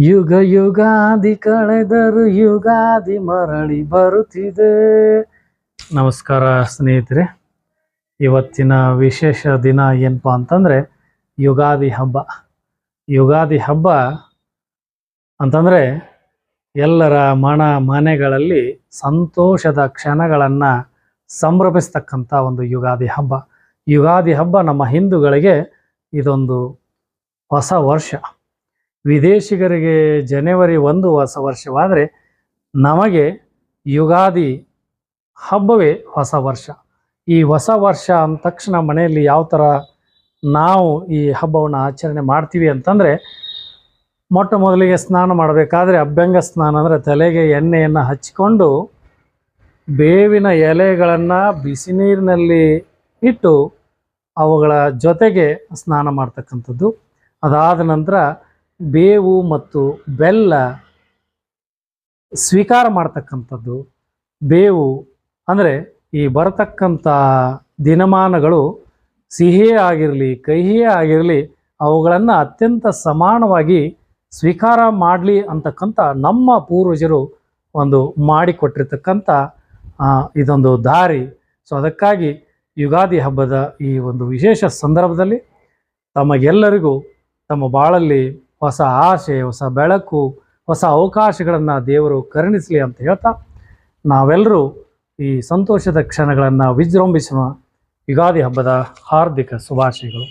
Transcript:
ಯುಗ ಯುಗಾದಿ ಕಳೆದರು ಯುಗಾದಿ ಮರಳಿ ಬರುತ್ತಿದೆ. ನಮಸ್ಕಾರ ಸ್ನೇಹಿತರೆ, ಇವತ್ತಿನ ವಿಶೇಷ ದಿನ ಏನಪ್ಪ ಅಂತಂದರೆ ಯುಗಾದಿ ಹಬ್ಬ. ಯುಗಾದಿ ಹಬ್ಬ ಅಂತಂದರೆ ಎಲ್ಲರ ಮನೆಗಳಲ್ಲಿ ಸಂತೋಷದ ಕ್ಷಣಗಳನ್ನು ಸಂಭ್ರಮಿಸ್ತಕ್ಕಂಥ ಒಂದು ಯುಗಾದಿ ಹಬ್ಬ. ಯುಗಾದಿ ಹಬ್ಬ ನಮ್ಮ ಹಿಂದೂಗಳಿಗೆ ಇದೊಂದು ಹೊಸ ವರ್ಷ. ವಿದೇಶಿಗರಿಗೆ ಜನವರಿ 1 ಹೊಸ ವರ್ಷವಾದರೆ ನಮಗೆ ಯುಗಾದಿ ಹಬ್ಬವೇ ಹೊಸ ವರ್ಷ. ಈ ಹೊಸ ವರ್ಷ ಅಂದ ತಕ್ಷಣ ಮನೆಯಲ್ಲಿ ಯಾವ ಥರ ನಾವು ಈ ಹಬ್ಬವನ್ನು ಆಚರಣೆ ಮಾಡ್ತೀವಿ ಅಂತಂದರೆ, ಮೊಟ್ಟ ಮೊದಲಿಗೆ ಸ್ನಾನ ಮಾಡಬೇಕಾದ್ರೆ ಅಭ್ಯಂಗ ಸ್ನಾನ ಅಂದರೆ ತಲೆಗೆ ಎಣ್ಣೆಯನ್ನು ಹಚ್ಚಿಕೊಂಡು ಬೇವಿನ ಎಲೆಗಳನ್ನು ಬಿಸಿ ನೀರಿನಲ್ಲಿ ಇಟ್ಟು ಅವುಗಳ ಜೊತೆಗೆ ಸ್ನಾನ ಮಾಡ್ತಕ್ಕಂಥದ್ದು. ಅದಾದ ನಂತರ ಬೇವು ಮತ್ತು ಬೆಲ್ಲ ಸ್ವೀಕಾರ ಮಾಡ್ತಕ್ಕಂಥದ್ದು. ಬೇವು ಅಂದರೆ ಈ ಬರತಕ್ಕಂಥ ದಿನಮಾನಗಳು ಸಿಹಿಯೇ ಆಗಿರಲಿ ಕಹಿಯೇ ಆಗಿರಲಿ ಅವುಗಳನ್ನು ಅತ್ಯಂತ ಸಮಾನವಾಗಿ ಸ್ವೀಕಾರ ಮಾಡಲಿ ಅಂತಕ್ಕಂಥ ನಮ್ಮ ಪೂರ್ವಜರು ಒಂದು ಮಾಡಿಕೊಟ್ಟಿರ್ತಕ್ಕಂಥ ಇದೊಂದು ದಾರಿ. ಸೊ ಅದಕ್ಕಾಗಿ ಯುಗಾದಿ ಹಬ್ಬದ ಈ ಒಂದು ವಿಶೇಷ ಸಂದರ್ಭದಲ್ಲಿ ತಮಗೆಲ್ಲರಿಗೂ ತಮ್ಮ ಬಾಳಲ್ಲಿ ಹೊಸ ಆಶೆ, ಹೊಸ ಬೆಳಕು, ಹೊಸ ಅವಕಾಶಗಳನ್ನು ದೇವರು ಕರುಣಿಸಲಿ ಅಂತ ಹೇಳ್ತಾ ನಾವೆಲ್ಲರೂ ಈ ಸಂತೋಷದ ಕ್ಷಣಗಳನ್ನು ವಿಜೃಂಭಿಸುವ ಯುಗಾದಿ ಹಬ್ಬದ ಹಾರ್ದಿಕ ಶುಭಾಶಯಗಳು.